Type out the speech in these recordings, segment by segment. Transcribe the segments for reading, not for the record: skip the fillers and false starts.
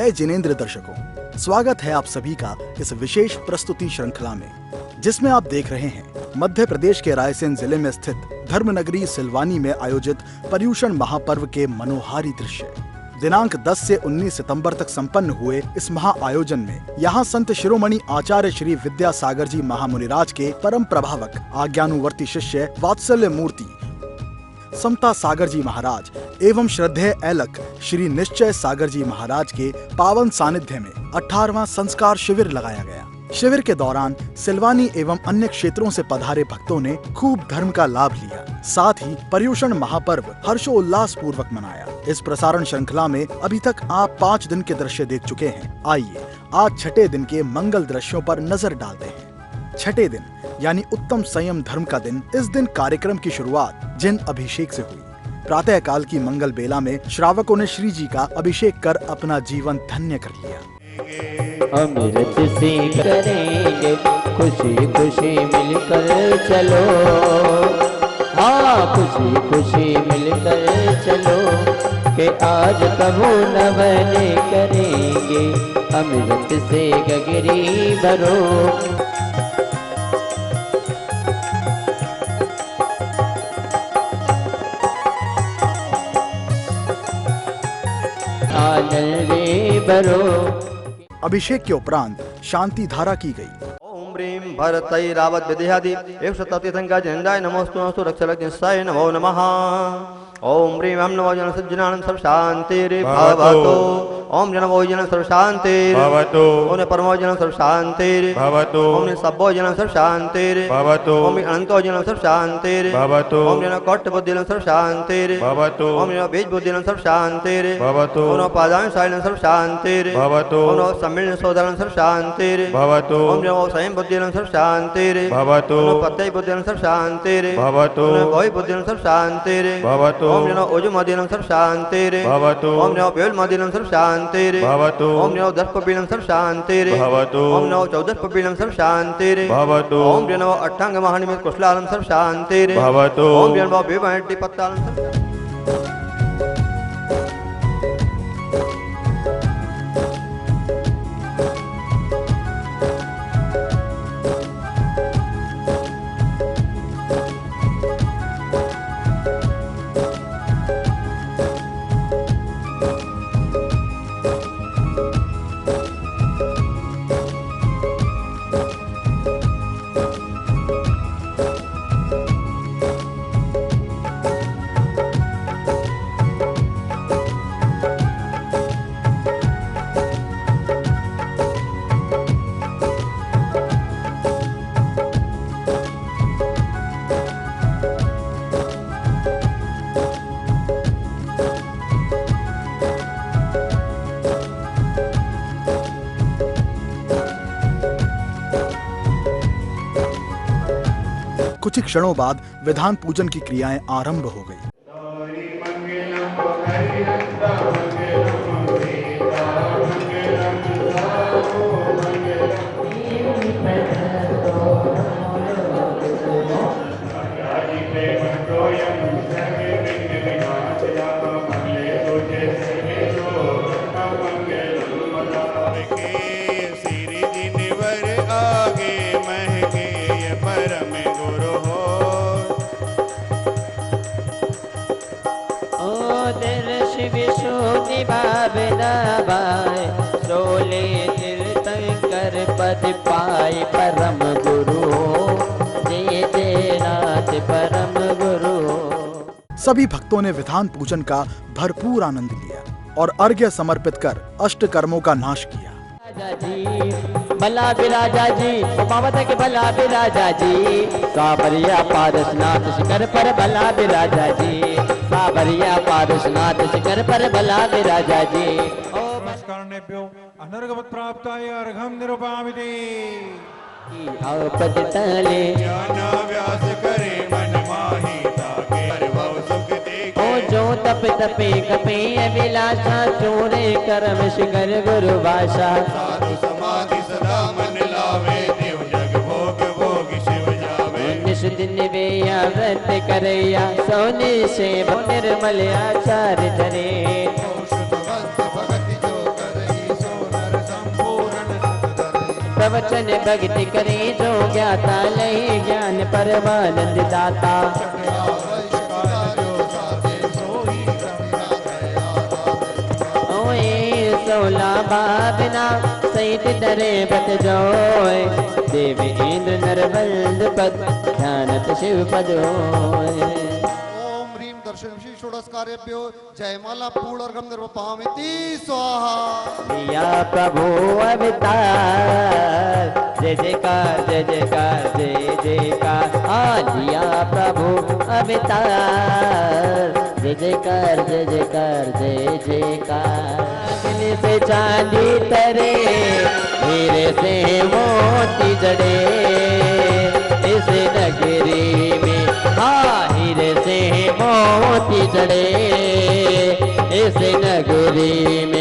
जय जिनेंद्र दर्शकों, स्वागत है आप सभी का इस विशेष प्रस्तुति श्रृंखला में, जिसमें आप देख रहे हैं मध्य प्रदेश के रायसेन जिले में स्थित धर्मनगरी सिलवानी में आयोजित पर्युषण महापर्व के मनोहारी दृश्य। दिनांक 10 से 19 सितंबर तक संपन्न हुए इस महा आयोजन में यहाँ संत शिरोमणि आचार्य श्री विद्यासागर जी महामुनिराज के परम प्रभावक आज्ञानुवर्ती शिष्य वात्सल्य मूर्ति समता सागर जी महाराज एवं श्रद्धेय ऐलक श्री निश्चय सागर जी महाराज के पावन सानिध्य में 18वां संस्कार शिविर लगाया गया। शिविर के दौरान सिलवानी एवं अन्य क्षेत्रों से पधारे भक्तों ने खूब धर्म का लाभ लिया। साथ ही पर्युषण महापर्व हर्षोल्लास पूर्वक मनाया। इस प्रसारण श्रृंखला में अभी तक आप 5 दिन के दृश्य देख चुके हैं। आइए आज छठे दिन के मंगल दृश्यों पर नजर डालते हैं। छठे दिन यानी उत्तम संयम धर्म का दिन। इस दिन कार्यक्रम की शुरुआत जिन अभिषेक से हुई। प्रातः काल की मंगल बेला में श्रावकों ने श्री जी का अभिषेक कर अपना जीवन धन्य कर लिया। अमृत से करेंगे खुशी खुशी मिलकर चलो, हाँ खुशी खुशी मिलकर चलो कि आज कबू न बने करेंगे अमृत से गगरी भरो। अभिषेक के उपरांत शांति धारा की गई। ओम ह्रीं भरतै रावत विदेहादि एक शततीर्थंका जंदाय नमोस्तु रक्षलज्ञसाय नमो नमः। ओम ह्रीं हम नमो जन सज्जनानं सर्व शांतिर्भवतु। ओम जनमो जन सर्व शांतिर्भवतु। ओम परमो जन सर्व शांतिर्भवतु। ओम सब्बो जन सर्व शांतिर्भवतु। ओम अनंतो जन सर्व शांतिर्भवतु। ओम जन कोट बुद्धि जन सर्व शांतिर्भवतु। ओम जन बीज बुद्धि जन सर्व शांतिर्भवतु। ओम पादान सायन सर्व शांतिर्भवतु। ओम सम्मिलन सोदरन सर्व शांतिर्भवतु। ओम जन स्वयं बुद्धि जन सर्व शांतिर्भवतु। ओम पत्तै बुद्धि जन सर्व शांतिर्भवतु। ओम भय बुद्धि जन सर्व शांतिर्भवतु। ओम जन ओजु मदि जन सर्व शांतिर्भवतु। ओम जन बेल मदि जन सर्व शांतिर्भवतु। ओम नमो 10 पपीलम सर्व शांतिर्भवतु। ओम नमो 14 पपीलम सर्व शांतिर्भवतु। ओम नमो अट्ठांग महानिमित कुशलालम सर्व शांतिर्भवतु। ओम नमो विभट्टि पत्तालम सर्व। कुछ ही क्षणों बाद विधान पूजन की क्रियाएं आरंभ हो गई। सोले तीर्थंकर पद पाए परम गुरु, जय जय नाथ परम गुरु। सभी भक्तों ने विधान पूजन का भरपूर आनंद लिया और अर्घ्य समर्पित कर अष्ट कर्मों का नाश किया। भला बिराजा जी उमावत के भला बिराजा जी, सावरिया पारसनाथ शिखर पर भला बिराजा जी, सावरिया पारसनाथ शिखर पर भला बिराजा जी। नमस्कारेभ्यो अनर्घवत् प्राप्ताय अर्घं निरूपयामि। पद तले ज्ञान व्यास करे मन माहि ताके भव सुख देखे। ओ जो तप तपे कपे अभिलाषा, चोरे कर्म शिखर गुरु भाषा। साधु समाधि सदा मन लावे, देव जग भोग भोग शिव जावे। निश दिन वेया व्रत करैया, सोने से निर्मल आचार धरे। प्रवचन भक्ति करे जो ज्ञाता लहे ज्ञान परमानंद दाता ओए 16 भावना सहित डरे बत जोय देव इंद्र नरबंद पद ध्यानत शिव पद होय। ओम ह्रीम दर्शन श्री षोडशकार्यभ्यो जयमाला पूर्णर्घम निर्वपामिति स्वाहा। दिया प्रभु अवतार जय जयकार जय जयकार जय जयकार दिया प्रभु अवतार जय जयकार जय जयकार जय जयकार। अग्नि से चांदी तरे हीरे से मोती जड़े इस नगरी में हीरे से मोती जड़े इस नगरी में।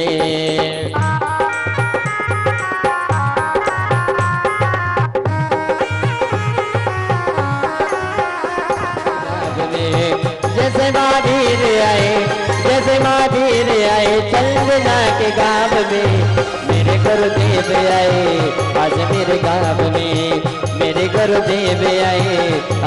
जैसे महावीर आए चंदना के गाँव में मेरे गुरुदेव आए आज मेरे गाँव में मेरे गुरुदेव आए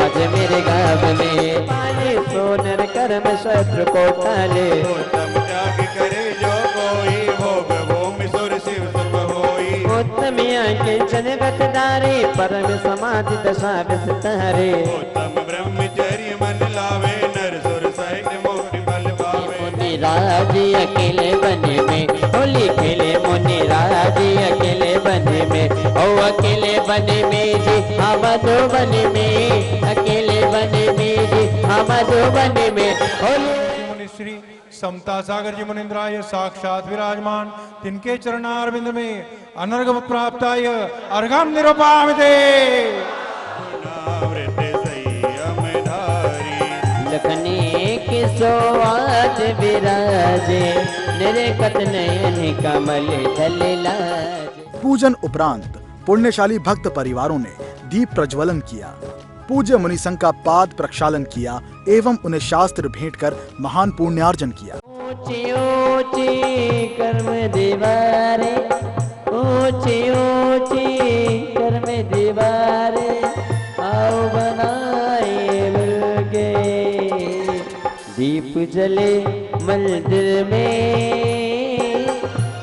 आज मेरे गाँव में। पानी सोनर कर्म शत्रु को टाले उत्तम त्याग करे जो कोई भोग भूमि सुर शिव सर्व होई। उत्तम के जनगत दारे परम समाधि दशा विस्तारे उत्तम ब्रह्मचर्य मन लावे नर सुर सहित मोक्ष फल पावे। मुनि राजी अकेले बने में होली खेले मुनि राजी अकेले बने में ओ अकेले बने में जी हम दो बने में अकेले बने में जी हम दो बने में होली। मुनि श्री समता सागर जी मुनिंद्राय साक्षात विराजमान तिनके चरणारविंद में अनर्घ प्राप्ताय अर्घम निरूपामिते। लखने के सोआज विराजे निरकत नयन कमल दल लाज। पूजन उपरांत पुण्यशाली भक्त परिवारों ने दीप प्रज्वलन किया, पूज्य मुनि संघ का पाद प्रक्षालन किया एवं उन्हें शास्त्र भेंट कर महान पुण्यार्जन किया। ऊंची ऊंची कर्म दीवारे ऊंची ऊंची कर्म दीवारे आओ बनाए मिलके दीप जले मंदिर में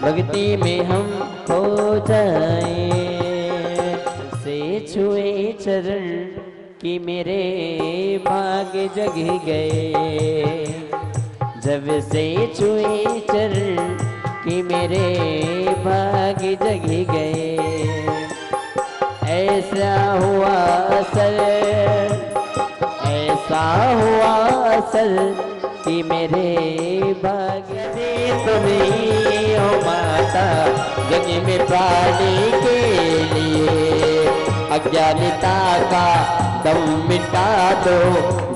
भक्ति में हम खो जाए से छुए चरण कि मेरे भाग्य जग गए जब से छुए चरण कि मेरे भाग्य जग गए। ऐसा हुआ असर ऐसा हुआ असर कि मेरे भाग्य से तुम्हें हो माता जग में पाने के लिए अज्ञानता का दम मिटा दो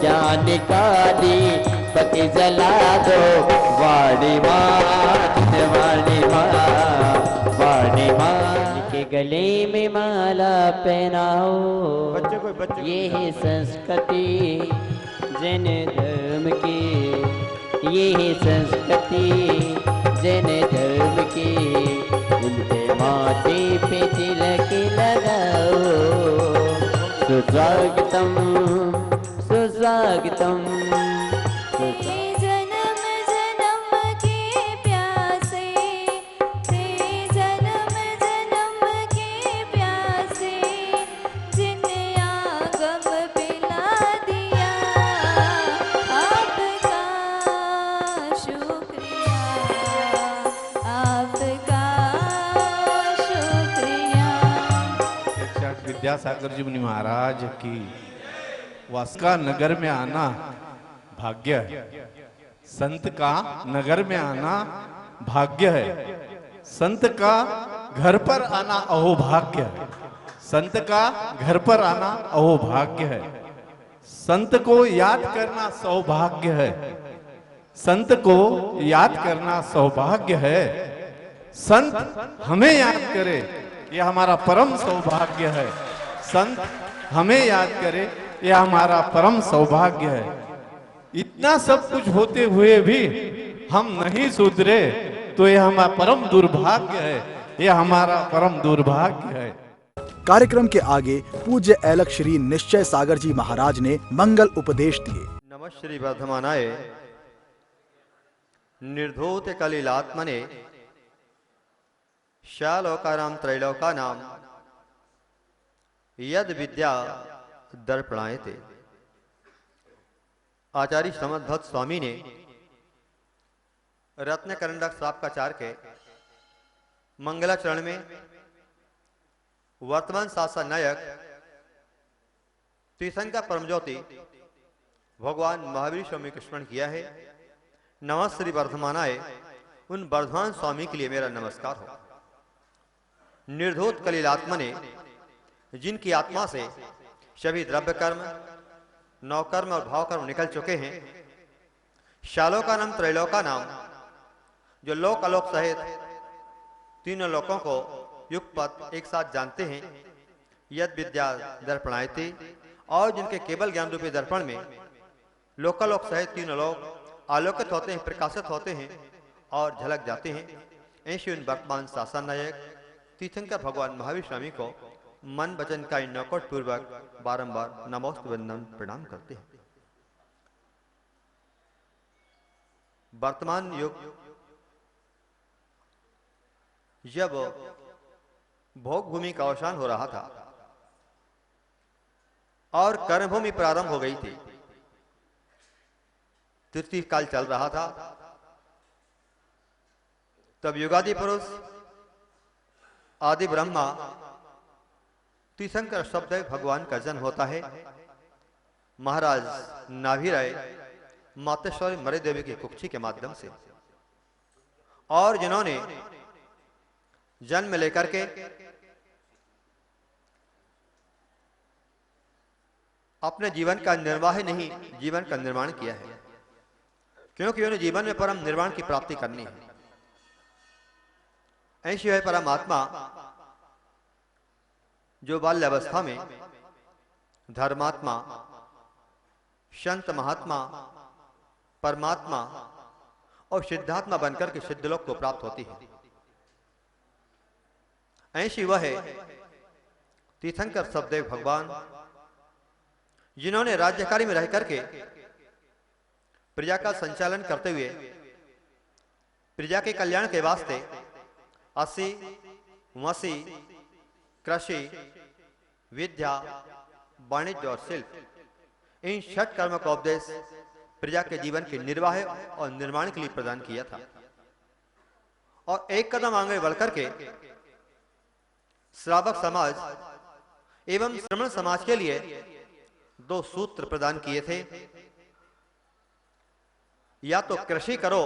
ज्ञान का दीपक जला दो। वाणी माँ के गले में माला पहनाओ ये है संस्कृति जैन धर्म की ये है संस्कृति जैन धर्म की। इनके माथे पे तिलक लगाओ सुस्वागतम सुस्वागतम जन्म जन्म के प्यासे जन्म जन्म के प्यासे जिन्ने आगम पिला दिया आपका शुक्रिया आपका शुक्रिया। साक्षात विद्यासागर जी मुनि महाराज की वास्का नगर में आना भाग्य है। संत का नगर में आना भाग्य है। संत का घर पर आना अहोभाग्य है। संत का घर पर आना अहोभाग्य है। संत को याद करना सौभाग्य है। संत को याद करना सौभाग्य है। संत हमें याद करे यह हमारा परम सौभाग्य है। संत हमें याद करे यह हमारा परम सौभाग्य है। इतना सब कुछ होते हुए भी हम नहीं सुधरे तो यह हमारा परम दुर्भाग्य है। यह हमारा परम दुर्भाग्य है। कार्यक्रम के आगे पूज्य ऐलक श्री निश्चय सागर जी महाराज ने मंगल उपदेश दिए। नमः श्री वर्धमानाय निर्धूत कलिलात्मने शालोकानां त्रैलोकानां यद विद्या दर्पणायते। आचार्य समद्भक्त स्वामी ने रत्नकरंडक सापकाचार के मंगलाचरण में वर्तमान शासन नायक तीर्थंकर परमज्योति भगवान महावीर स्वामी का स्मरण किया है। नमः श्री वर्धमानाय उन वर्धमान स्वामी के लिए मेरा नमस्कार हो। निर्धूत कलिलात्मा ने जिनकी आत्मा से सभी द्रव्य कर्म, नवकर्म और भावकर्म निकल चुके हैं, शालोका नाम त्रैलोका नाम जो लोक अलोक सहित तीनों लोकों को युगपत एक साथ जानते हैं, यद विद्या दर्पणायते, और जिनके केवल ज्ञान रूपी दर्पण में लोकालोक सहित तीनों लोक आलोकित होते हैं, प्रकाशित होते हैं और झलक जाते हैं। ऐसे उन वर्तमान शासन नायक तीर्थंकर भगवान महावीर स्वामी को मन वचन का नौकट पूर्वक बारंबार नमोस्तु वंदन प्रणाम करते हैं। वर्तमान युग जब भोग भूमि का अवसान हो रहा था और कर्मभूमि प्रारंभ हो गई थी, तृतीय काल चल रहा था, तब युगादि पुरुष आदि ब्रह्मा तीर्थंकर शब्द भगवान का जन्म होता है। महाराज नाभिराय मातेश्वरी मरे देवी की कुक्षी के माध्यम से, और जिन्होंने जन्म लेकर के अपने जीवन का निर्वाह नहीं, जीवन का निर्माण किया है, क्योंकि उन्हें जीवन में परम निर्वाण की प्राप्ति करनी है। ऐसी है परमात्मा जो बाल्यावस्था में धर्मात्मा, संत महात्मा, परमात्मा और सिद्धात्मा बनकर के सिद्धलोक को प्राप्त होती है। ऐसी वह है तीर्थंकर सवदेव भगवान, जिन्होंने राज्यकारी में रह करके प्रजा का संचालन करते हुए प्रजा के कल्याण के वास्ते अस्सी, वसी, कृषि, विद्या, वाणिज्य और शिल्प, इन 6 कर्म का उपदेश प्रजा के जीवन के निर्वाह और निर्माण के लिए प्रदान किया था। और एक कदम आगे बढ़कर के श्रावक समाज एवं श्रमण समाज के लिए 2 सूत्र प्रदान किए थे। या तो कृषि करो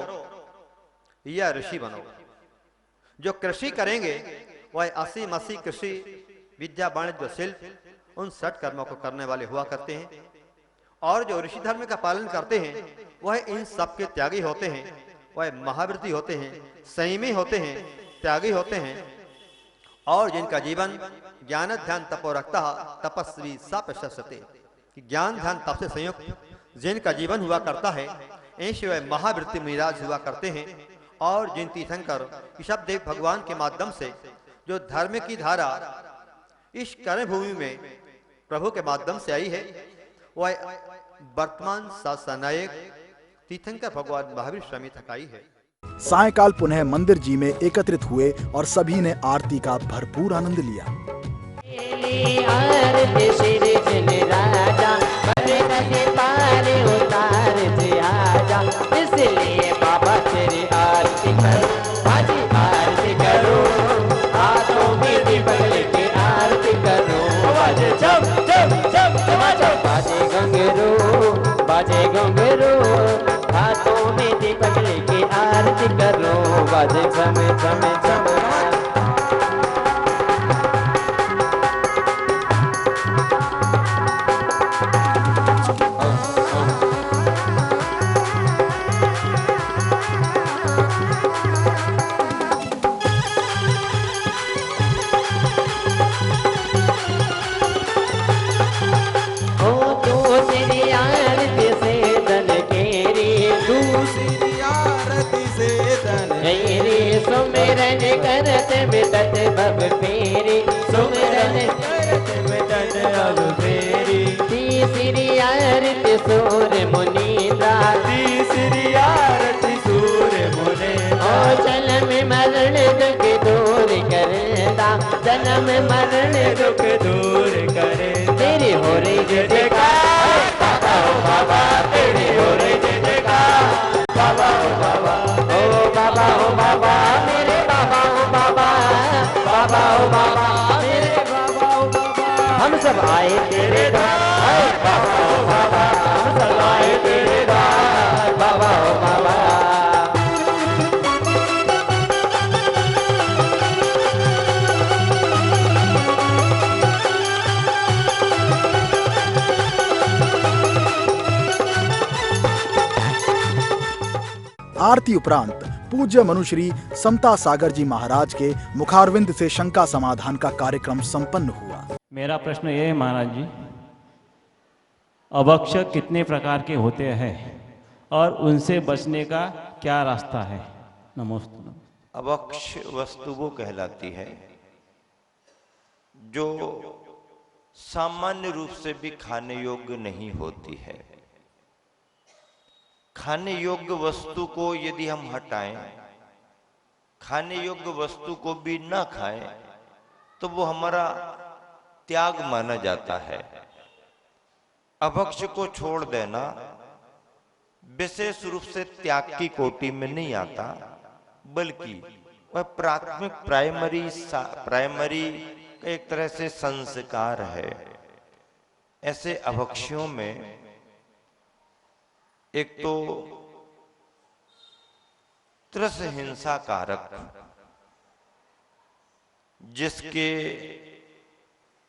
या ऋषि बनो। जो कृषि करेंगे वह 80 मसी कृषि, विद्या, वाणिज्य, शिल्प, उन 6 कर्मों को करने वाले हुआ करते हैं। और जो ऋषि धर्म का पालन करते हैं वह इन सब के त्यागी होते हैं, वह महावृत्ति होते हैं, संयमी होते हैं, त्यागी होते हैं। और जिनका जीवन ज्ञान ध्यान तपो रखता तपस्वी सा प्रशस्ते, ज्ञान ध्यान तप से संयुक्त जिनका जीवन हुआ करता है, ऐसे वह महावृत्ति मिराज हुआ करते हैं। और जिन तीर्थंकर ऋषभदेव भगवान के माध्यम से जो धर्म की धारा इस कर्म भूमि में प्रभु के माध्यम से आई है, वह वर्तमान शासन नायक तीर्थंकर भगवान महावीर स्वामी तक आई है। सायकाल पुनः मंदिर जी में एकत्रित हुए और सभी ने आरती का भरपूर आनंद लिया। आरती श्री जिन राजा नदी पार उतार जी आजा, इसलिए बाबा तेरी आरती करो, हाजी आरती करो, हाथों में दीपक लेके आरती करो। बाजे जब जब जब जब बाजे घुंघरू, बाजे घुंघरू, हाथों में दीपक लेके आरती करो। बाजे झम झम झम सुमिरन करत बिदत बब फेरी, सुमिरन जन्म मरण दुख दूर करे। तेरी हो रही जय जयकार बाबा हो बाबा, तेरी हो रही जय जयकार बाबा हो बाबा। ओ बाबा हो बाबा, मेरे बाबा हो बाबा, बाबा हो बाबा, मेरे बाबा हो बाबा। हम सब आए तेरे द्वार बाबा हो बाबा, हम सब आए तेरे द्वार बाबा हो बाबा। आरती उपरांत पूज्य मनुश्री समता सागर जी महाराज के मुखारविंद से शंका समाधान का कार्यक्रम संपन्न हुआ। मेरा प्रश्न ये है महाराज जी, अभक्ष कितने प्रकार के होते हैं और उनसे बचने का क्या रास्ता है? नमोस्तु। अभक्ष वस्तु वो कहलाती है जो सामान्य रूप से भी खाने योग्य नहीं होती है। खाने योग्य वस्तु को यदि हम हटाएं, खाने योग्य वस्तु को भी ना खाएं, तो वो हमारा त्याग माना जाता है। अभक्ष को छोड़ देना विशेष रूप से त्याग की कोटि में नहीं आता, बल्कि वह प्राथमिक प्राइमरी एक तरह से संस्कार है। ऐसे अभक्षियों में एक तो त्रस हिंसा कारक, जिसके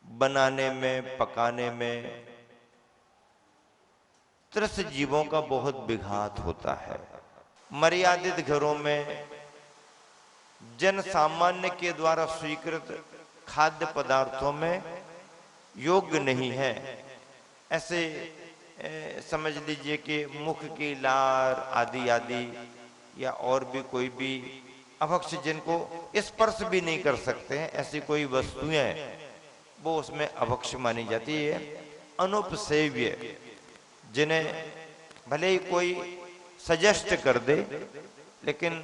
बनाने में पकाने में त्रस जीवों का बहुत विघात होता है। मर्यादित घरों में जन सामान्य के द्वारा स्वीकृत खाद्य पदार्थों में योग्य नहीं है। ऐसे समझ लीजिए कि मुख की लार आदि आदि या और भी कोई भी अभक्ष जिनको स्पर्श भी नहीं कर सकते हैं, ऐसी कोई वस्तुएं वो उसमें अभक्ष मानी जाती है। अनुपसेव्य, जिन्हें भले ही कोई सजेस्ट कर दे लेकिन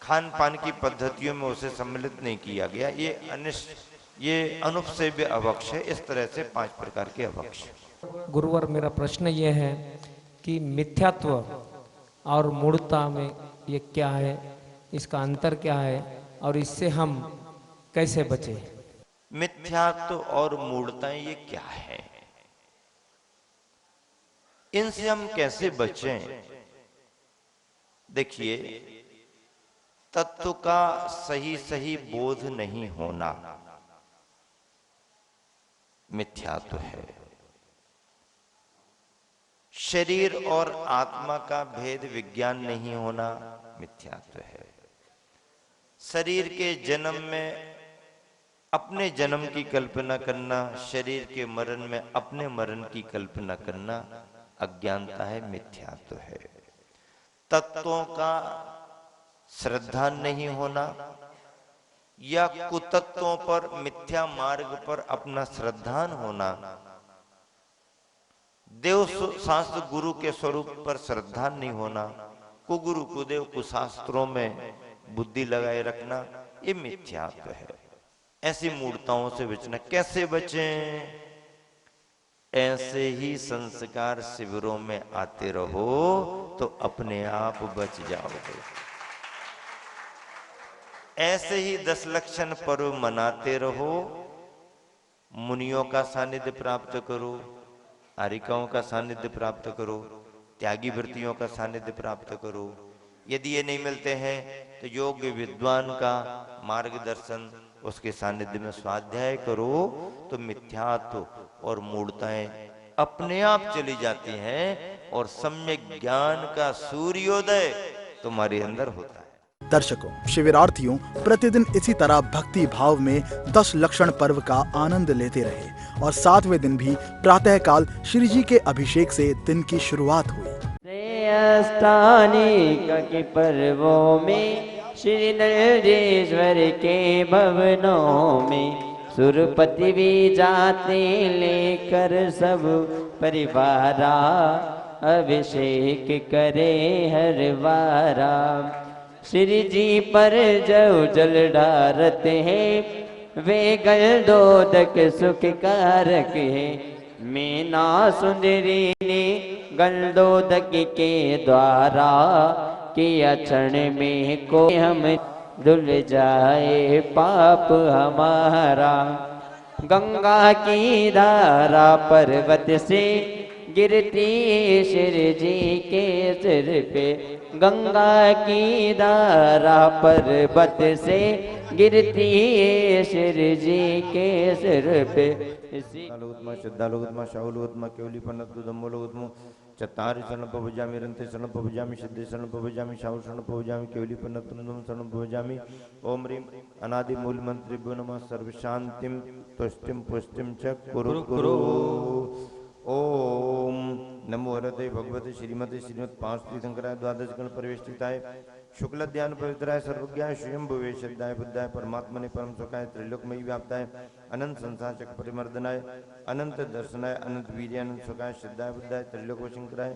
खान पान की पद्धतियों में उसे सम्मिलित नहीं किया गया, ये अनुपसेव्य अभक्ष है। इस तरह से 5 प्रकार के अभक्ष। गुरुवर, मेरा प्रश्न ये है कि मिथ्यात्व और मूढ़ता में ये क्या है, इसका अंतर क्या है और इससे हम कैसे बचें? मिथ्यात्व और मूढ़ताएं ये क्या है, इनसे हम कैसे बचें? देखिए, तत्व का सही बोध नहीं होना मिथ्यात्व है। शरीर और आत्मा का भेद विज्ञान नहीं होना मिथ्यात्व है। शरीर के जन्म में अपने जन्म की कल्पना करना, शरीर के मरण में अपने मरण की कल्पना करना अज्ञानता है, मिथ्यात्व है। तत्वों का श्रद्धा नहीं होना या कुतत्वों पर, मिथ्या मार्ग पर अपना श्रद्धान होना, देव शास्त्र गुरु के स्वरूप पर श्रद्धा नहीं होना, कुगुरु कुदेव कुशास्त्रों में बुद्धि लगाए रखना, ये मिथ्यात्व है। ऐसी मूर्ताओं से बचना। कैसे बचें? ऐसे ही संस्कार शिविरों में आते रहो तो अपने आप बच जाओगे। ऐसे ही 10 लक्षण पर्व मनाते रहो, मुनियों का सानिध्य प्राप्त करो, आरिकाओं का सानिध्य प्राप्त करो, त्यागी वृत्तियों का सानिध्य प्राप्त करो। यदि ये नहीं मिलते हैं तो योग्य विद्वान का मार्गदर्शन, उसके सानिध्य में स्वाध्याय करो, तो मिथ्यात्व और मूढ़ताएं अपने आप चली जाती हैं और सम्यक ज्ञान का सूर्योदय तुम्हारे अंदर होता है। दर्शकों, शिविरार्थियों प्रतिदिन इसी तरह भक्ति भाव में 10 लक्षण पर्व का आनंद लेते रहे और 7वें दिन भी प्रातःकाल श्री जी के अभिषेक से दिन की शुरुआत हुई। अष्टानिक के पर्वों में श्री नरेश्वर के भवनों में सुरपति भी जाते लेकर सब परिवारा, अभिषेक करे हर वारा। श्री जी पर जो जल डारते हैं वे गलदोदक सुख कारक है। मीना सुंदरी ने गलदोदक के द्वारा किया क्षण में को हम धुल जाए पाप हमारा। गंगा की धारा पर्वत से गिरती श्री जी के सिर पे। गंगा की धारा पर्वत से गिरती श्री जी के सिर पे। श्रद्धालुगुत्मा शाहुलुगुत्मा केवली पन्नतु दम्मोलुगुत्मु चत्तारि शरण पवजामि रंते शरण पवजामि सिद्धि शरण पवजामि शाहु शरण पवजामि केवली पन्नतु नम शरण पवजामि। ओम ह्रीं अनादि मूल मंत्रिभ्यो नमः सर्व शांतिम तुष्टिम पुष्टिम च कुरु कुरु। ओम नमो हरते भगवते श्रीमते श्रीमद पांच तीर्थंकराय द्वादश गण परिवेष्टिताय शुक्ल ध्यान पवित्राय सर्वज्ञाय स्वयं भुवे श्रद्धाय बुद्धाय परमात्मने परम सुखाय त्रिलोकमयी व्याप्ताय अनंत संसार चक्र परिमर्दनाय अनंत दर्शनाय अनंत वीर्य अनंत सुखाय श्रद्धाय बुद्धाय त्रिलोक शंकराय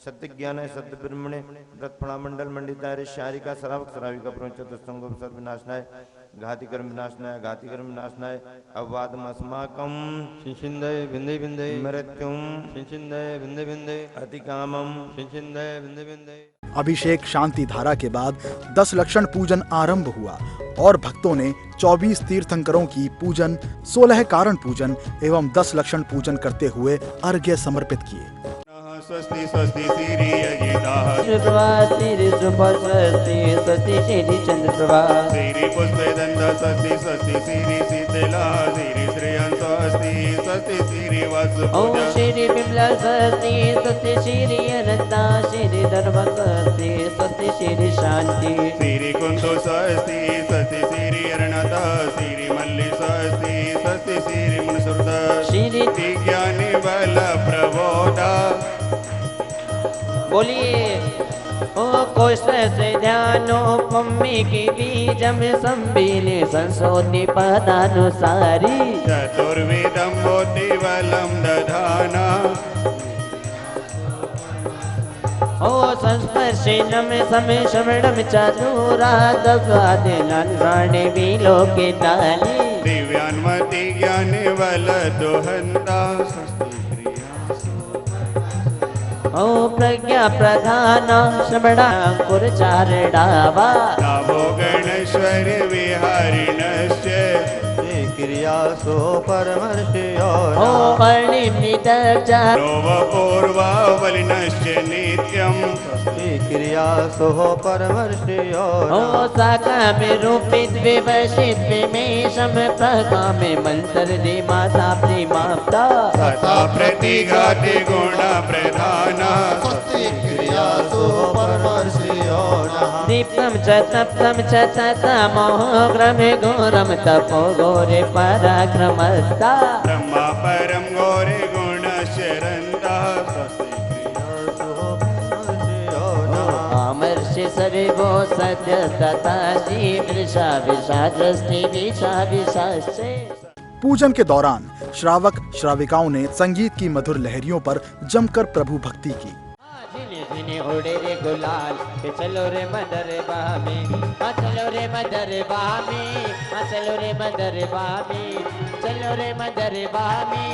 सत्य ज्ञानाय सत्य ब्रह्मणे व्रतफणा मंडल मंडिताय शारिका सरावक सराविका प्रचतुस्तंगो सर्वनाशनाय घाति कर्म विनाशनाय घाति कर्म विनाशनाय अववादम अस्माकम शिंदय बिंदे बिंदे मृत्युम शिंदय बिंदे बिंदे अतिकामम शिंदय बिंदे बिंदे। अभिषेक शांति धारा के बाद 10 लक्षण पूजन आरंभ हुआ और भक्तों ने 24 तीर्थंकरों की पूजन, 16 कारण पूजन एवं 10 लक्षण पूजन करते हुए अर्घ्य समर्पित किए। स्वस्ति स्वस्ति श्री अजिता श्री सुभा स्वस्ति स्वस्ति श्री चंद्रप्रभा श्री पुष्पदंत स्वस्ति स्वस्ति श्री शीतला श्री श्रेयं स्वस्ति स्वस्ति श्री वासुपूजा। ओम श्री विमला स्वस्ति स्वस्ति श्री अनंता श्री धर्म स्वस्ति स्वस्ति श्री शांति श्री कुंतो स्वस्ति स्वस्ति श्री अरुणता श्री मल्ली स्वस्ति स्वस्ति श्री मुनसुरदा श्री ज्ञानी बल प्रबोधा। बोलिए ओ कोश से ध्यानो मम्मी की बीजम संबीले संसोति पदानुसारी चतुर्वेदम बोधिवलम दधाना। ओ संस्पर्शिनम समय श्रवणम चातुरा दगादिलान्राणे विलोके ताली दिव्यान्मति ज्ञानी बल दोहंता। ओ प्रज्ञा प्रधान श्रवणा कुरचारणावा नमो गणेश्वर विहारिणश्च क्रिया सो परमर्षयो ओ वर्णिमितर्चा नव पूर्वावलिनश्च नित्यं क्रिया सो परमर्षयो ओ साकामे रूपित विवशित विमेशम प्रकामे मंत्र दे माता प्रेमाप्ता तथा प्रतिघाति गुण प्रधाना क्रिया सो परमर्षयो दीप्तम च तप्तम च तमोग्रम घोरम तपो घोरे पराक्रमस्ता ब्रह्मा परम गौरे गुण शरंता। अमर्षि सर्वो सद्य तथा शीर्षा विषादस्ति विषाविषाश्चे। पूजन के दौरान श्रावक श्राविकाओं ने संगीत की मधुर लहरियों पर जमकर प्रभु भक्ति की। उड़े रे गुलाल के चलो रे मदर बामी चलो रे मदर बामी चलो रे मदर बामी चलो रे मदर बामी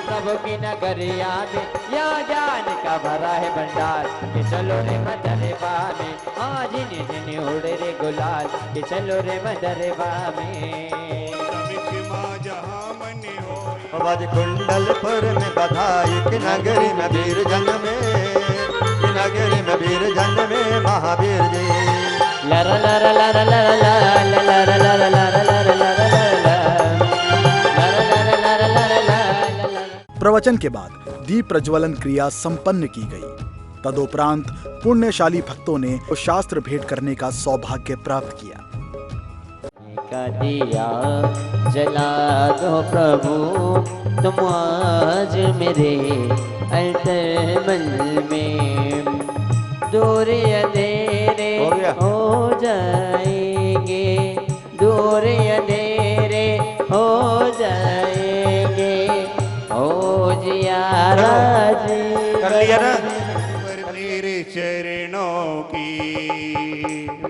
प्रभु की नगरिया में या ज्ञान का भरा है भंडार के चलो रे मदर बामी जिन्हें जिन्हें उड़े रे गुलाल के चलो रे मदर बामी। बाज कुंडलपुर में बधाई की नगरी में वीर जन में नगरी में वीर जन में महावीर जी लरा लरा लरा लरा लरा लरा लरा लरा लरा। प्रवचन के बाद दीप प्रज्वलन क्रिया संपन्न की गई। तदोपरांत पुण्यशाली भक्तों ने शास्त्र भेंट करने का सौभाग्य प्राप्त किया। का दिया जला दो प्रभु तुम आज मेरे अंतर्मन में दूर अंधेरे हो जाएंगे दूर अंधेरे हो जाएंगे हो जियारा जी कर लिया ना। तेरे चरणों की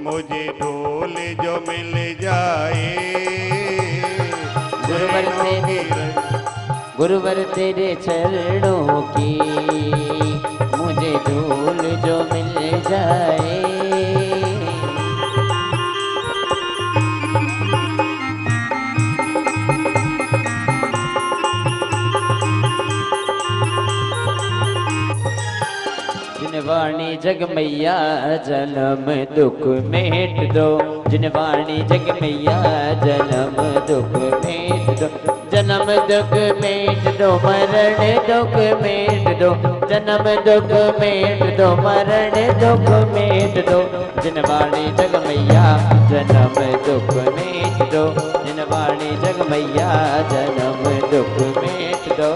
मुझे ढोल जो मिल जाए गुरुवर तेरे गुरुवर तेरे चरणों की मुझे धूल जो मिल जाए। जिनवाणी जग मैया जन्म दुख मेट दो, जिनवाणी जग मैया जन्म दुख मेट दो, जन्म दुख मेट दो मरण दुख मेट दो, जन्म दुख मेट दो मरण दुख मेट दो, जिनवाणी जग मैया जन्म दुख मेट दो, जिनवाणी जग मैया जन्म दुख मेट दो।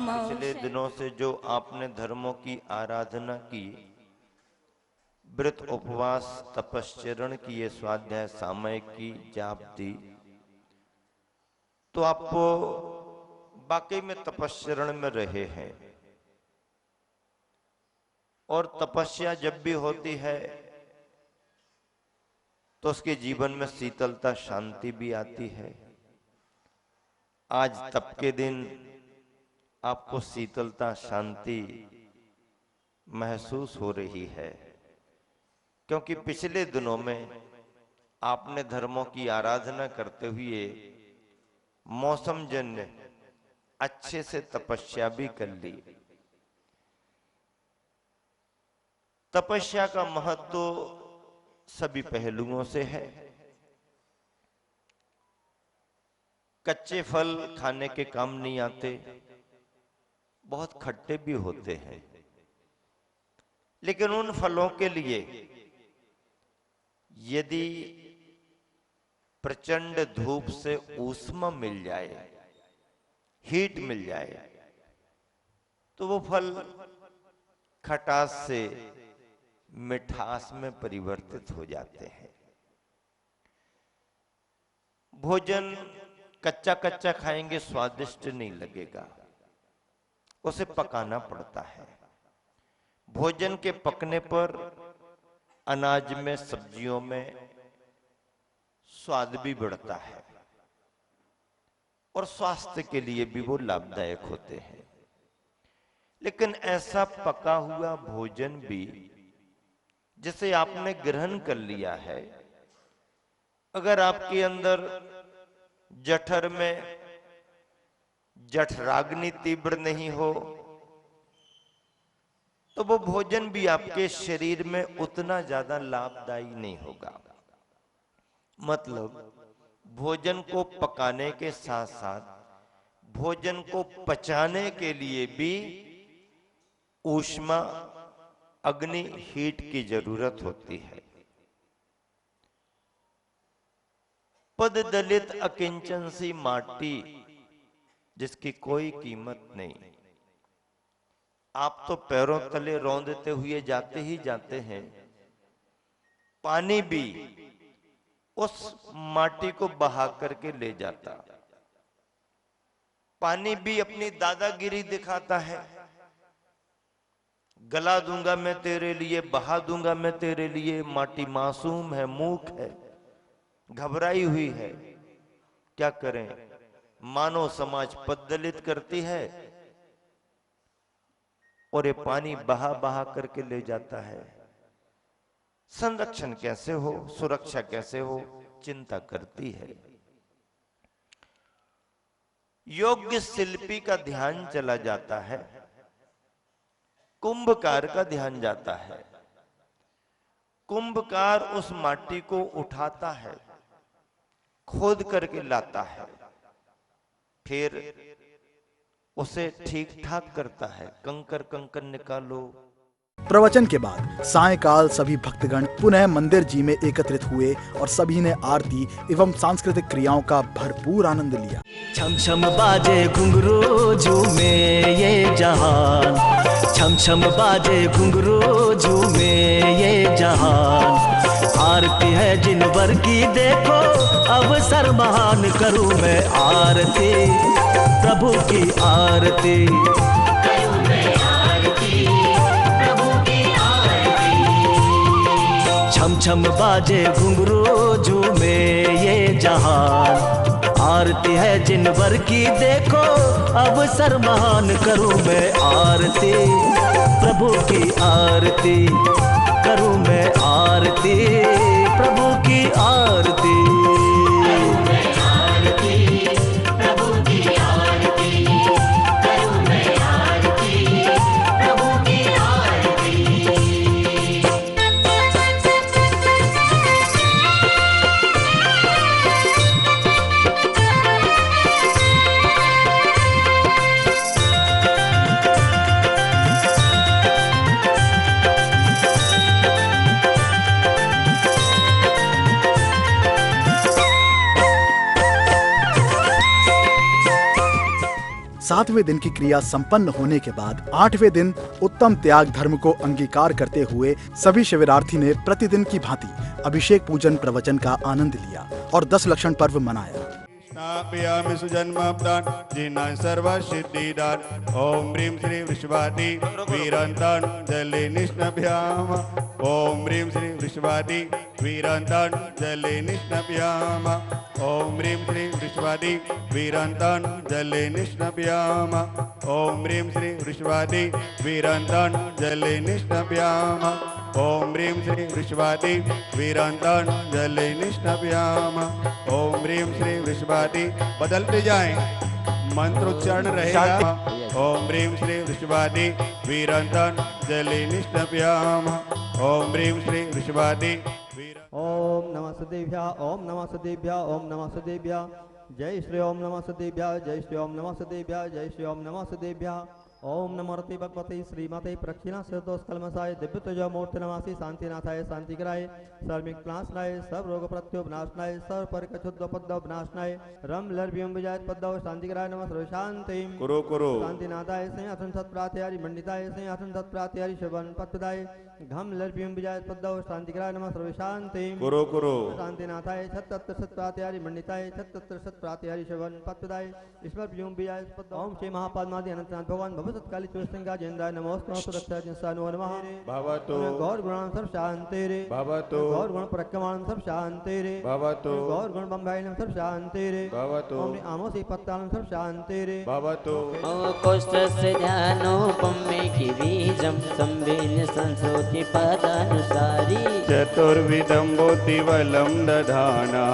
पिछले दिनों से जो आपने धर्मों की आराधना की, व्रत उपवास तपश्चरण की, ये स्वाध्याय सामयिक की जाप दी, तो आप वाकई में तपश्चरण में रहे हैं। और तपस्या जब भी होती है तो उसके जीवन में शीतलता शांति भी आती है। आज तप के दिन आपको शीतलता शांति महसूस हो रही है, क्योंकि पिछले दिनों में आपने धर्मों की आराधना करते हुए मौसम जन्य अच्छे से तपस्या भी कर ली। तपस्या का महत्व सभी पहलुओं से है। कच्चे फल खाने के काम नहीं आते, बहुत खट्टे भी होते हैं, लेकिन उन फलों के लिए यदि प्रचंड धूप से ऊष्मा मिल जाए, हीट मिल जाए, तो वो फल खटास से मिठास में परिवर्तित हो जाते हैं। भोजन कच्चा कच्चा खाएंगे स्वादिष्ट नहीं लगेगा, उसे पकाना पड़ता है। भोजन के पकने पर अनाज में, सब्जियों में स्वाद भी बढ़ता है और स्वास्थ्य के लिए भी वो लाभदायक होते हैं। लेकिन ऐसा पका हुआ भोजन भी जिसे आपने ग्रहण कर लिया है, अगर आपके अंदर जठर में जठराग्नि तीव्र नहीं हो, तो वो भोजन भी आपके शरीर में उतना ज्यादा लाभदायी नहीं होगा। मतलब भोजन को पकाने के साथ साथ भोजन को पचाने के लिए भी ऊष्मा, अग्नि, हीट की जरूरत होती है। पद दलित अकिंचन सी माटी जिसकी कोई कीमत नहीं, आप तो पैरों तले रौंदते हुए जाते ही जाते हैं। पानी भी उस माटी को बहा करके ले जाता, पानी भी अपनी दादागिरी दिखाता है। गला दूंगा मैं तेरे लिए, बहा दूंगा मैं तेरे लिए। माटी मासूम है, मूक है, घबराई हुई है। क्या करें, मानव समाज पद्दलित करती है और ये पानी बहा बहा करके ले जाता है। संरक्षण कैसे हो, सुरक्षा कैसे हो, चिंता करती है। योग्य शिल्पी का ध्यान चला जाता है, कुंभकार का ध्यान जाता है। कुंभकार उस माटी को उठाता है, खोद करके लाता है, फिर उसे ठीक ठाक करता है। कंकर कंकर निकालो, प्रवचन के बाद सायंकाल सभी भक्तगण पुनः मंदिर जी में एकत्रित हुए और सभी ने आरती एवं सांस्कृतिक क्रियाओं का भरपूर आनंद लिया। छम छम बाजे घुंघरू झूमे ये जहान, छम छम बाजे घुंघरू झूमे ये जहान। आरती है जिनवर की देखो अवसर महान, करूं मैं आरती प्रभु की आरती। छम छम बाजे घुंघरू झूमे ये जहान। आरती है जिनवर की देखो अवसर महान, करूं मैं आरती प्रभु की आरती, करूं मैं आरती प्रभु की आरती। सातवें दिन की क्रिया संपन्न होने के बाद आठवें दिन उत्तम त्याग धर्म को अंगीकार करते हुए सभी शिविरार्थी ने प्रतिदिन की भांति अभिषेक पूजन प्रवचन का आनंद लिया और 10 लक्षण पर्व मनाया। स्नापयामि सुजन्मदान जिना सर्व सिद्धिदान। ओम ह्रीं श्री वृषभाति वीरांतान जले निष्णभ्याम। ओम ह्रीं श्री वृषभाति वीरांतान जले निष्णभ्याम। ओम ह्रीं श्री वृषभाति वीरांतान जले निष्णभ्याम। ओम ह्रीं श्री वृषभाति वीरांतान जले निष्णभ्याम। ओम ह्रीं श्री वृषभाति वीरांतान जले निष्णभ्याम। ओम ह्रीं श्री वृषभाति बदलते जाएं, मंत्रोच्चारण रहेगा। ओम ह्रीं श्री वृषभाति वीरांतान जले निष्णभ्याम। ओम ह्रीं श्री वृषभाति। ओम नमः सदेभ्या, ओम नमः सदेभ्या, ओम नमः सदेभ्या। जय श्री ओम नमः सदेभ्या, जय श्री ओम नमः सदेभ्या, जय श्री ओम नमः सदेभ्या। ओम नमो रति भगवती श्रीमते प्रक्षिणा सिद्धोष कलमसाय दिव्य तेज मूर्ति नमासि शांतिनाथाय शांतिग्राय सर्विक प्लासनाय सर्व रोग प्रत्युपनाशनाय सर्व पर कछुद्ध पद्दव विनाशनाय रम लर्व्यम विजय पद्दव शांतिग्राय नमः सर्व शांति कुरु कुरु शांतिनाथाय सिंहासन सत्प्रात्यारि मंडिताय सिंहासन सत्प्रात्यारि शवन पत्पदाय घम लर्व्यम विजय पद्दव शांतिग्राय नमः सर्व शांति कुरु कुरु शांतिनाथाय छत्तत्र सत्प्रात्यारि मंडिताय छत्तत्र सत्प्रात्यारि शवन पत्पदाय ईश्वरव्यम विजय पद्दव। ओम श्री महापद्मादि अनंतनाथ भगवान भवसत्काली चतुष्टंगा जयंदाय नमोस्तु सुरक्षा जिनसानो नमः भवतु गौर गुणान सब शांति रे भवतु गौर गुण प्रक्रमण सब शांति रे भवतु गौर गुण बंबाइलम सब शांति रे भवतु ओम आमोसी पत्तालम सब शांति रे भवतु। कोष्ठस्य ध्यानोपमे की बीजम संवेन संसोति पदानुसारी चतुर्विधं बुद्धिबलं दधाना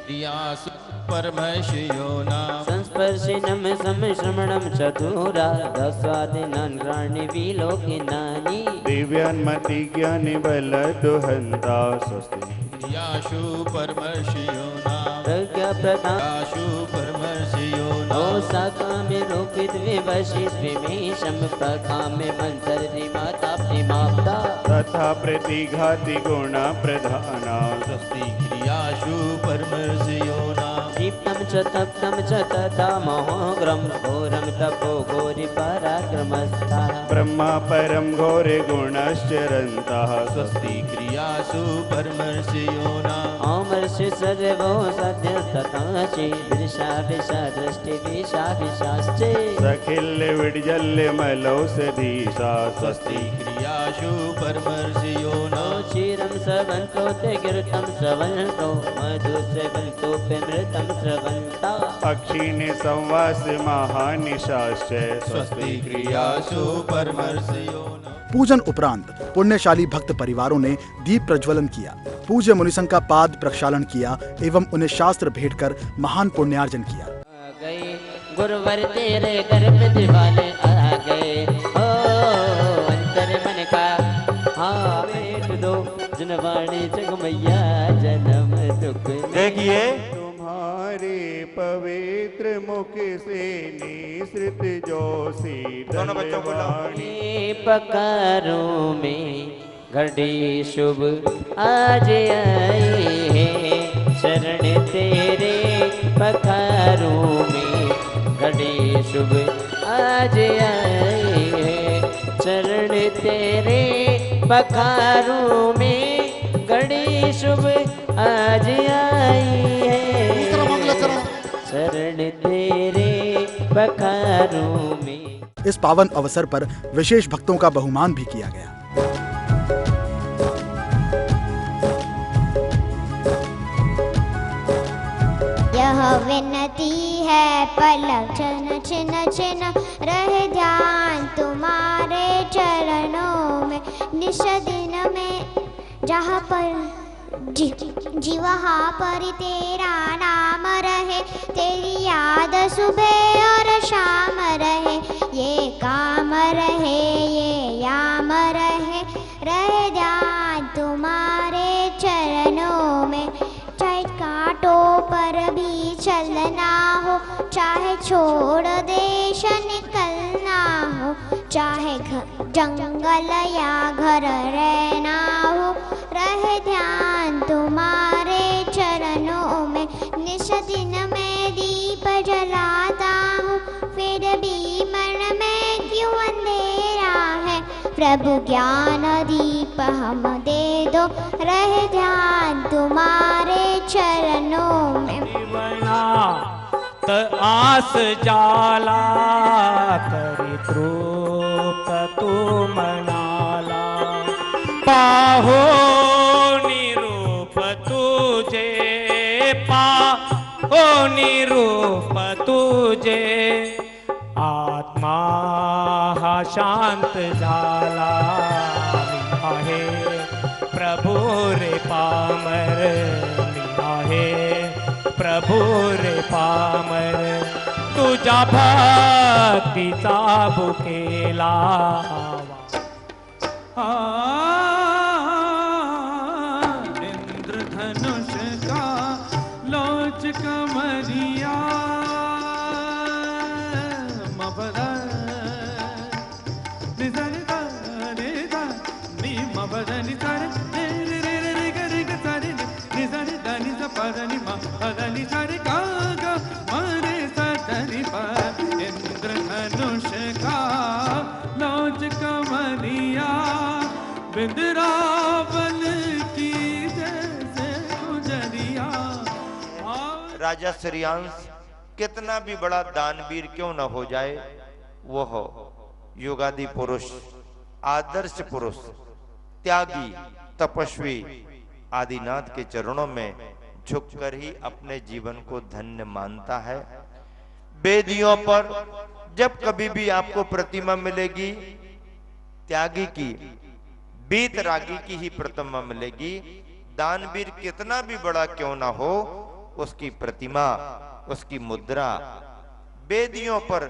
क्रियासु परमशियोना संस्पर्शिनम समश्रमणम चतुरा दस्वादिनान् ग्राणि विलोकिनानि दिव्यान्मति ज्ञानि बलदुहन्ता स्वस्ति क्रियासु परमशियोना प्रज्ञा प्रदान क्रियासु परमशियोना ओ साकामे रूपित विवशित विमेशम प्रकामे मंतरि माता प्रिमाप्ता तथा प्रतिघाति गुण प्रधाना स्वस्ति क्रियासु परमशियोना दीप्तं च तप्तं च तथा महोग्रं घोरं तपो घोरि पराक्रमस्ता ब्रह्मा परम घोर गुणश्चरन्तः स्वस्ति क्रियासु परमर्षियोना अमर्षि सर्वो सद्यस्तताचि दृशा विशा दृष्टि विशा विशाश्चे सखिल्य विड्जल्य मलौषधीशा स्वस्ति क्रियासु परमर्षियोना क्षीरं स्रवन्तो ते गिरतं स्रवन्तो मधु स्रवन्तो मृतं स्रवन्ता अक्षिणे संवास महानिशाश्च स्वस्ति क्रियासु परमर्षियोना। पूजन उपरांत पुण्यशाली भक्त परिवारों ने दीप प्रज्वलन किया, पूज्य मुनिसंघ का पाद प्रक्षालन किया एवं उन्हें शास्त्र भेंट कर महान पुण्यार्जन किया। गए गुरुवर तेरे गर्भ दिवाले आ गए ओ अंतर मन का हाँ भेंट दो जनवाणी जगमैया जन्म दुख देखिए तुम्हारे पवित्र मुख से निसृत जो शीतल वाणी। पकारों में घड़ी शुभ आज आई है, शरण तेरे पकारों में घड़ी शुभ आज आई है, शरण तेरे पखारों में घड़ी शुभ आज आई है, शरण तेरे पखारों में। इस पावन अवसर पर विशेष भक्तों का बहुमान भी किया गया। यह विनती है पलक छन छिन छिन रहे ध्यान तुम्हारे चरणों में, निश दिन में जहाँ पर जी वहाँ पर तेरा नाम रहे, तेरी याद सुबह और शाम रहे, ये काम रहे ये याम रहे, रहे ध्यान तुम्हारे चरणों में। चाहे कांटों पर भी चलना हो, चाहे छोड़ देश निकलना हो, चाहे जंगल या घर रहना हो, रहे ध्यान तुम्हारे चरणों में। निश दिन में दीप जलाता हूँ, फिर भी मन में क्यों अंधेरा है, प्रभु ज्ञान दीप हम दे दो, रहे ध्यान तुम्हारे चरणों में। आस जाला तरी तृप्त तू मनाला, पाहो निरूप तुझे, पाहो निरूप तुझे, आत्मा हा शांत झाला आहे, प्रभु रे पामर आहे, प्रभु रे पामर, तुझा भक्तीचा बुकेला इंद्रधनुष का लोच कमरिया, इंद्रधनुष का लोच कमरिया, बिंद्रावन की जैसे गुजरिया। राजा श्रेयांश कितना भी बड़ा दानवीर क्यों न हो जाए, वो हो युगादि पुरुष, आदर्श पुरुष, त्यागी, तपस्वी आदिनाथ के चरणों में झुककर ही अपने जीवन को धन्य मानता है। वेदियों पर जब कभी भी आपको प्रतिमा मिलेगी त्यागी की, वीतरागी की ही प्रतिमा मिलेगी। दानवीर कितना भी बड़ा क्यों ना हो, उसकी प्रतिमा, उसकी मुद्रा वेदियों पर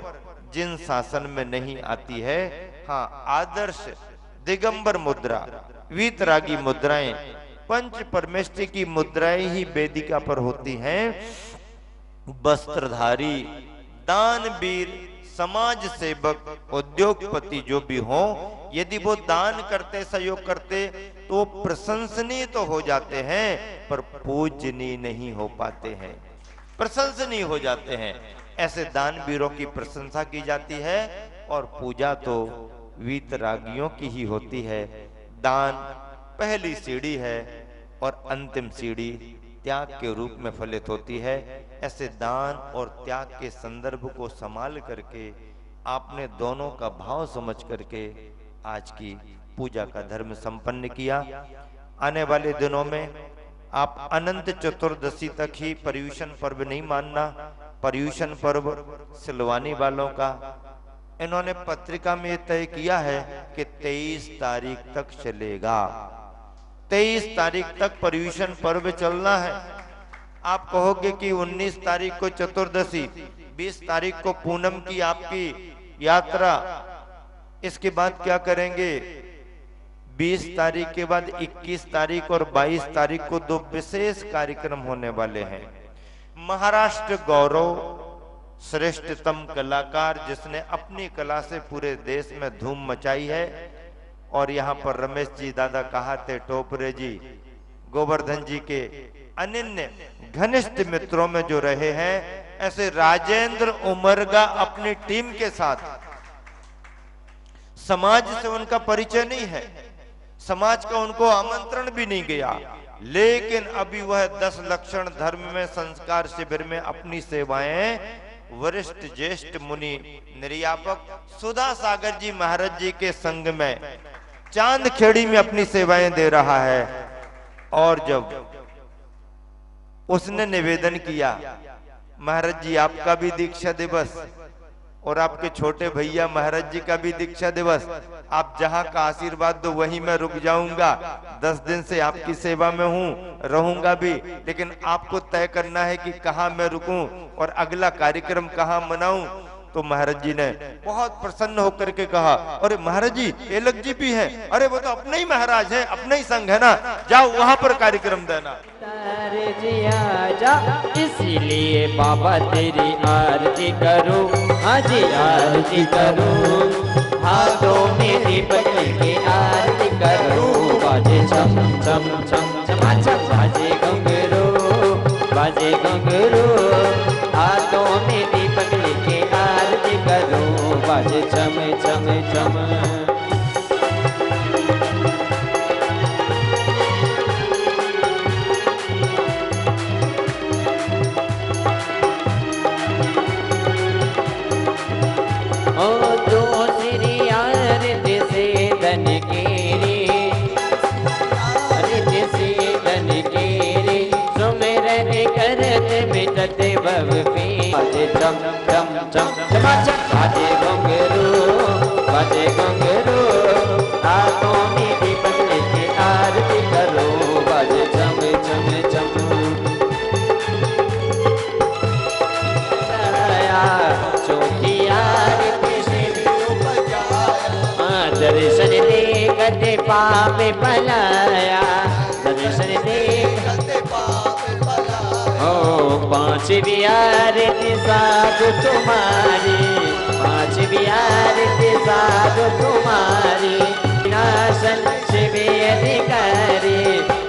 जिन शासन में नहीं आती है, हाँ आदर्श दिगंबर मुद्रा, वीतरागी मुद्राएं, पंच परमेष्टि की मुद्राएं ही वेदिका पर होती हैं। वस्त्रधारी, दानवीर, समाज सेवक, उद्योगपति जो भी हो, यदि वो दान करते, सहयोग करते तो प्रशंसनीय तो हो जाते हैं पर पूजनीय नहीं हो पाते हैं, प्रशंसनीय हो जाते हैं। ऐसे दानवीरों की प्रशंसा की जाती है और पूजा तो वीतरागियों की ही होती है। दान पहली सीढ़ी है और अंतिम सीढ़ी त्याग के रूप में फलित होती है। ऐसे दान और त्याग के संदर्भ को संभाल करके आपने दोनों का भाव समझ करके आज की पूजा का धर्म संपन्न किया। आने वाले दिनों में आप अनंत चतुर्दशी तक ही पर्यूषण पर्व नहीं मानना। पर्यूषण पर्व सिलवानी वालों का, इन्होंने पत्रिका में तय किया है कि 23 तारीख तक चलेगा। 23 तारीख तक पर्यूषण पर्व चलना है। आप कहोगे कि 19 तारीख को चतुर्दशी, 20 तारीख को पूनम की आपकी यात्रा, इसके बाद क्या करेंगे? 20 तारीख के बाद 21 तारीख और 22 तारीख को 2 विशेष कार्यक्रम होने वाले हैं। महाराष्ट्र गौरव श्रेष्ठतम कलाकार जिसने अपनी कला से पूरे देश में धूम मचाई है। और यहाँ पर रमेश जी दादा कहाते टोपरे जी गोवर्धन जी के अनन्य घनिष्ठ मित्रों में जो रहे हैं, ऐसे राजेंद्र उमरगा अपनी टीम के साथ, समाज से उनका परिचय नहीं है, समाज का उनको आमंत्रण भी नहीं गया, लेकिन अभी वह 10 लक्षण धर्म में संस्कार शिविर में अपनी सेवाएं वरिष्ठ ज्येष्ठ मुनि निर्यापक सुधा सागर जी महाराज जी के संग में चांदखेड़ी में अपनी सेवाएं दे रहा है। और जब उसने निवेदन किया, महाराज जी आपका भी दीक्षा दिवस और आपके छोटे भैया महाराज जी का भी दीक्षा दिवस, आप जहां का आशीर्वाद दो वहीं मैं रुक जाऊंगा। 10 दिन से आपकी सेवा में हूं, रहूंगा भी, लेकिन आपको तय करना है कि कहां मैं रुकूं और अगला कार्यक्रम कहां मनाऊं। तो महाराज जी ने बहुत प्रसन्न होकर के कहा, अरे महाराज जी एलक जी भी हैं, अरे वो तो अपने ही महाराज हैं, अपने ही संघ है ना, जाओ वहां पर कार्यक्रम देना। इसलिए बाबा तेरी आरती करो, हाँ जी आरती करो, हाथों में दीपक लेके आरती करो, बाजे छम छम छम छम छम, बाजे घुंघरू बाजे घुंघरू, हाथों में दीपक लेके आरती करो, बाजे छम छम छम। बाजे चम चम चम चमाचम, बाजे घुंघरू बाजे घुंघरू, हाथों में दीपक लेके आरती करो, बाजे चम चम चम। चौथी आरती से दर्शन देखते पाप पलाया, दर्शन देखते पाप पलाया। ओ 5वीं आरती साधु तुम्हारी, 5वीं आरती साधु तुम्हारी, नाशन शिव अधिकारी,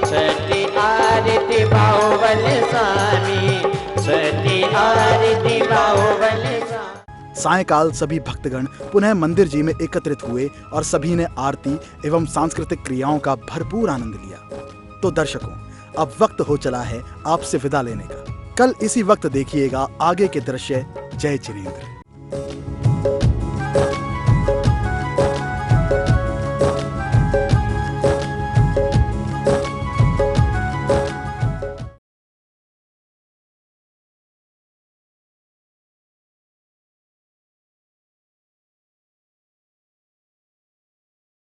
6ठी आरती बाहुबल स्वामी, 6ठी आरती बाहुबल स्वामी। सायंकाल सभी भक्तगण पुनः मंदिर जी में एकत्रित हुए और सभी ने आरती एवं सांस्कृतिक क्रियाओं का भरपूर आनंद लिया। तो दर्शकों, अब वक्त हो चला है आपसे विदा लेने का। कल इसी वक्त देखिएगा आगे के दृश्य। जय जिनेंद्र।